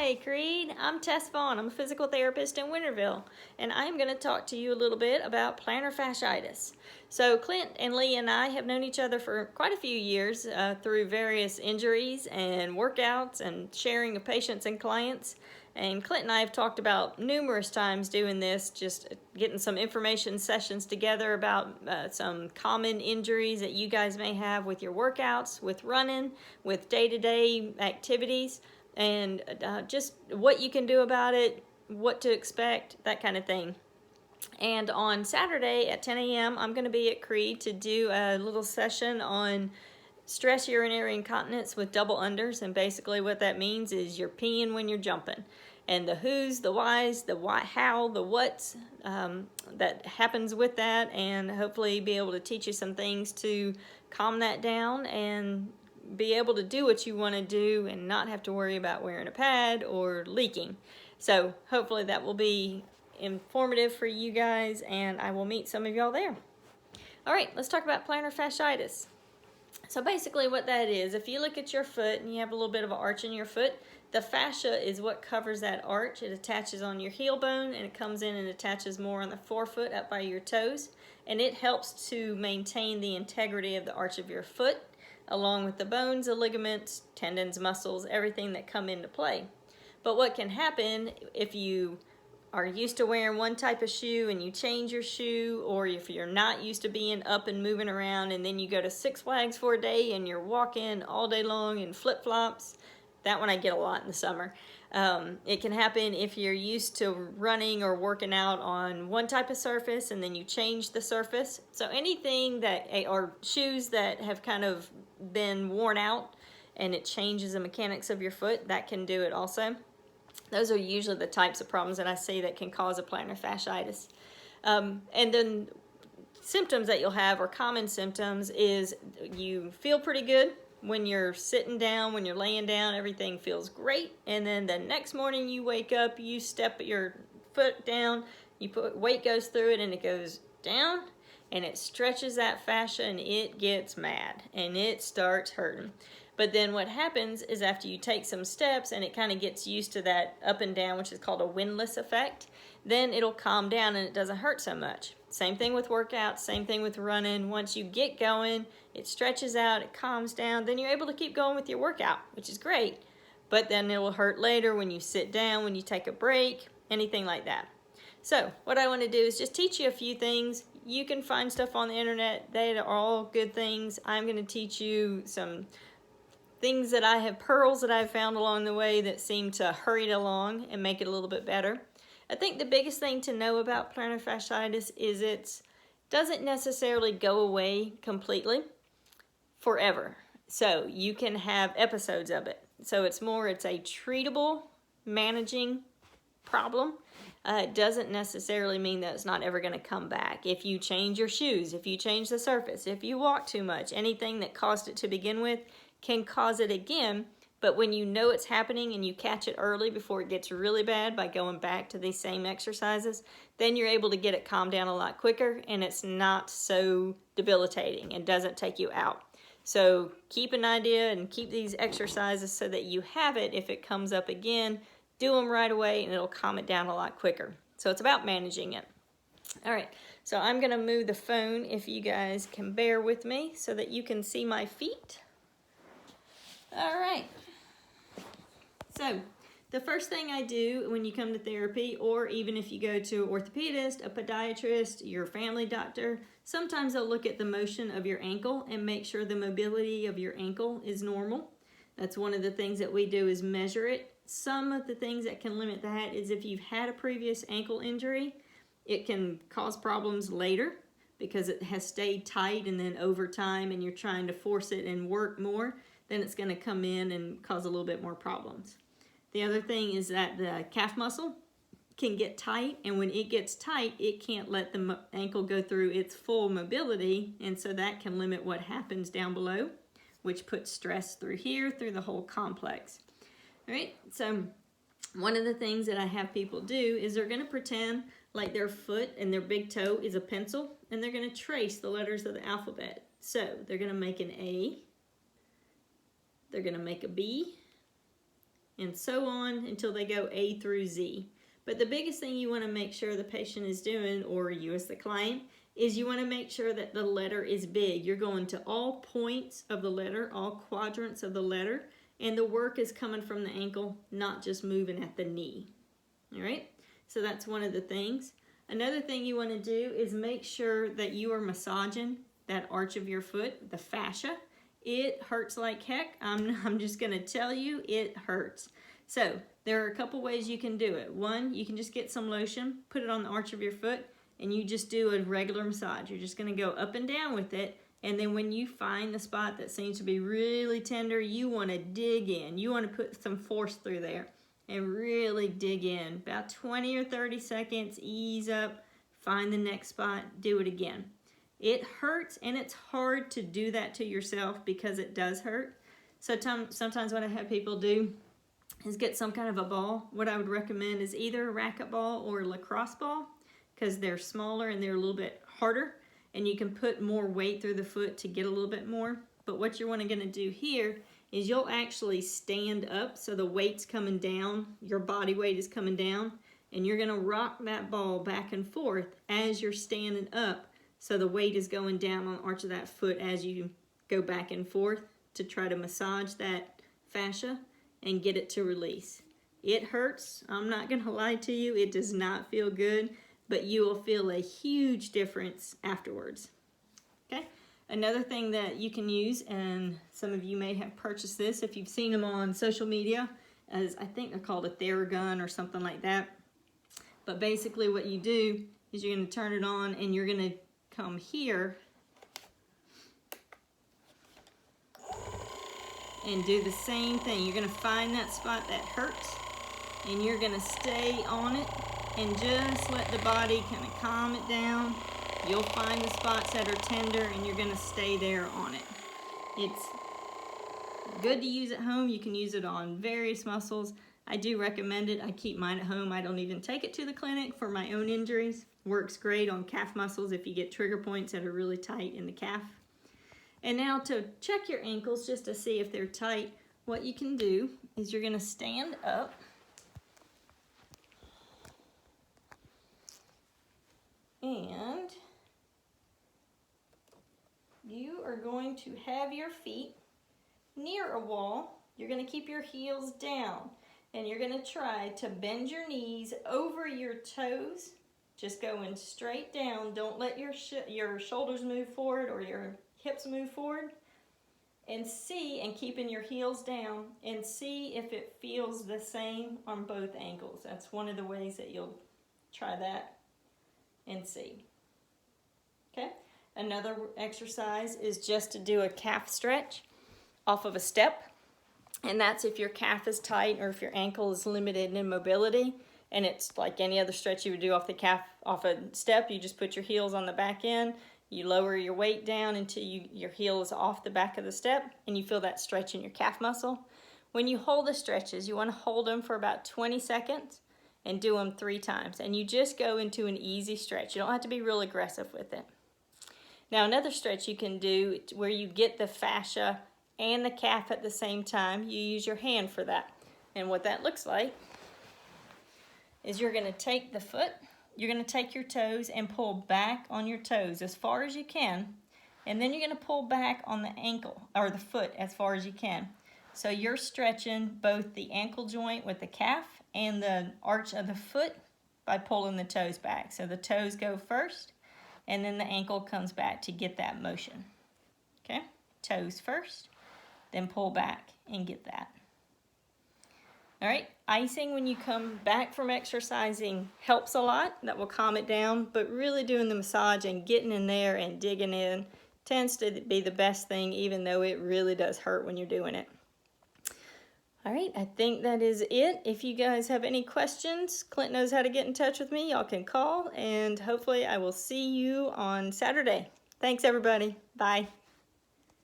Hi, Creed. I'm Tess Vaughn. I'm a physical therapist in Winterville, and I'm going to talk to you a little bit about plantar fasciitis. So Clint and Lee and I have known each other for quite a few years through various injuries and workouts and sharing of patients and clients. And Clint and I have talked about numerous times doing this, just getting some information sessions together about some common injuries that you guys may have with your workouts, with running, with day-to-day activities, and just what you can do about it, what to expect, that kind of thing. And on Saturday at 10 a.m., I'm going to be at Creed to do a little session on stress urinary incontinence with double unders. And basically what that means is you're peeing when you're jumping. And the who's, the why's, the why, how, the what's that happens with that, and hopefully be able to teach you some things to calm that down and be able to do what you want to do and not have to worry about wearing a pad or leaking. So hopefully that will be informative for you guys, and I will meet some of y'all there. All right, let's talk about plantar fasciitis. So basically what that is, if you look at your foot and you have a little bit of an arch in your foot, the fascia is what covers that arch. It attaches on your heel bone, and it comes in and attaches more on the forefoot up by your toes, and it helps to maintain the integrity of the arch of your foot, along with the bones, the ligaments, tendons, muscles, everything that come into play. But what can happen if you are used to wearing one type of shoe and you change your shoe, or if you're not used to being up and moving around and then you go to Six Flags for a day and you're walking all day long in flip-flops, that one I get a lot in the summer. It can happen if you're used to running or working out on one type of surface and then you change the surface. So anything that, or shoes that have kind of been worn out and it changes the mechanics of your foot, that can do it also. Those are usually the types of problems that I see that can cause a plantar fasciitis. And then symptoms that you'll have, or common symptoms, is you feel pretty good when you're sitting down, when you're laying down, everything feels great. And then the next morning you wake up, you step your foot down, weight goes through it and it goes down and it stretches that fascia and it gets mad and it starts hurting. But then what happens is after you take some steps and it kind of gets used to that up and down, which is called a windlass effect, then it'll calm down and it doesn't hurt so much. Same thing with workouts, same thing with running. Once you get going, it stretches out, it calms down, then you're able to keep going with your workout, which is great. But then it will hurt later when you sit down, when you take a break, anything like that. So what I want to do is just teach you a few things. You can find stuff on the internet. They are all good things. I'm going to teach you some things that I have, pearls that I've found along the way that seem to hurry it along and make it a little bit better. I think the biggest thing to know about plantar fasciitis is it doesn't necessarily go away completely forever. So you can have episodes of it. So it's a treatable, managing problem. It doesn't necessarily mean that it's not ever going to come back. If you change your shoes, if you change the surface, if you walk too much, anything that caused it to begin with can cause it again. But when you know it's happening and you catch it early before it gets really bad by going back to these same exercises, then you're able to get it calmed down a lot quicker and it's not so debilitating and doesn't take you out. So keep an idea and keep these exercises so that you have it if it comes up again. Do them right away and it'll calm it down a lot quicker. So it's about managing it. All right, so I'm going to move the phone if you guys can bear with me so that you can see my feet. All right. So the first thing I do when you come to therapy, or even if you go to an orthopedist, a podiatrist, your family doctor, sometimes they'll look at the motion of your ankle and make sure the mobility of your ankle is normal. That's one of the things that we do, is measure it. Some of the things that can limit that is if you've had a previous ankle injury, it can cause problems later because it has stayed tight, and then over time and you're trying to force it and work more, then it's going to come in and cause a little bit more problems. The other thing is that the calf muscle can get tight, and when it gets tight, it can't let the ankle go through its full mobility, and so that can limit what happens down below, which puts stress through here, through the whole complex. All right, so one of the things that I have people do is they're going to pretend like their foot and their big toe is a pencil, and they're going to trace the letters of the alphabet. So they're going to make an A, they're going to make a B, and so on until they go A through Z. But the biggest thing you want to make sure the patient is doing, or you as the client, is you want to make sure that the letter is big. You're going to all points of the letter, all quadrants of the letter, and the work is coming from the ankle, not just moving at the knee. All right? So that's one of the things. Another thing you want to do is make sure that you are massaging that arch of your foot, the fascia. It hurts like heck. I'm just going to tell you, it hurts. So there are a couple ways you can do it. One, you can just get some lotion, put it on the arch of your foot, and you just do a regular massage. You're just going to go up and down with it, and then when you find the spot that seems to be really tender, you want to dig in. You want to put some force through there and really dig in. About 20 or 30 seconds, ease up, find the next spot, do it again. It hurts, and it's hard to do that to yourself because it does hurt. So sometimes what I have people do is get some kind of a ball. What I would recommend is either a racquetball or a lacrosse ball, because they're smaller and they're a little bit harder, and you can put more weight through the foot to get a little bit more. But what you're going to do here is you'll actually stand up, so the weight's coming down, your body weight is coming down, and you're going to rock that ball back and forth as you're standing up, so the weight is going down on the arch of that foot as you go back and forth to try to massage that fascia and get it to release. It hurts. I'm not going to lie to you. It does not feel good, but you will feel a huge difference afterwards. Okay? Another thing that you can use, and some of you may have purchased this if you've seen them on social media, as I think they're called a Theragun or something like that. But basically what you do is you're going to turn it on, and you're going to come here and do the same thing. You're going to find that spot that hurts, and you're going to stay on it and just let the body kind of calm it down. You'll find the spots that are tender, and you're going to stay there on it. It's good to use at home. You can use it on various muscles. I do recommend it. I keep mine at home. I don't even take it to the clinic for my own injuries. Works great on calf muscles if you get trigger points that are really tight in the calf. And now to check your ankles just to see if they're tight, what you can do is you're going to stand up. And you are going to have your feet near a wall. You're going to keep your heels down, and you're going to try to bend your knees over your toes, just going straight down. Don't let your shoulders move forward or your hips move forward, and see, and keeping your heels down, and see if it feels the same on both ankles. That's one of the ways that you'll try that and see. Okay, another exercise is just to do a calf stretch off of a step, and that's if your calf is tight or if your ankle is limited in mobility, and it's like any other stretch you would do off the calf, off a step. You just put your heels on the back end, you lower your weight down until your heel is off the back of the step, and you feel that stretch in your calf muscle. When you hold the stretches, you want to hold them for about 20 seconds and do them 3 times, and you just go into an easy stretch. You don't have to be real aggressive with it. Now another stretch you can do where you get the fascia and the calf at the same time, you use your hand for that. And what that looks like is you're going to take the foot, you're going to take your toes and pull back on your toes as far as you can, and then you're going to pull back on the ankle or the foot as far as you can. So you're stretching both the ankle joint with the calf and the arch of the foot by pulling the toes back. So the toes go first, and then the ankle comes back to get that motion. Okay? Toes first, then pull back and get that. All right, icing when you come back from exercising helps a lot. That will calm it down, but really doing the massage and getting in there and digging in tends to be the best thing, even though it really does hurt when you're doing it. All right, I think that is it. If you guys have any questions, Clint knows how to get in touch with me. Y'all can call, and hopefully I will see you on Saturday. Thanks, everybody. Bye.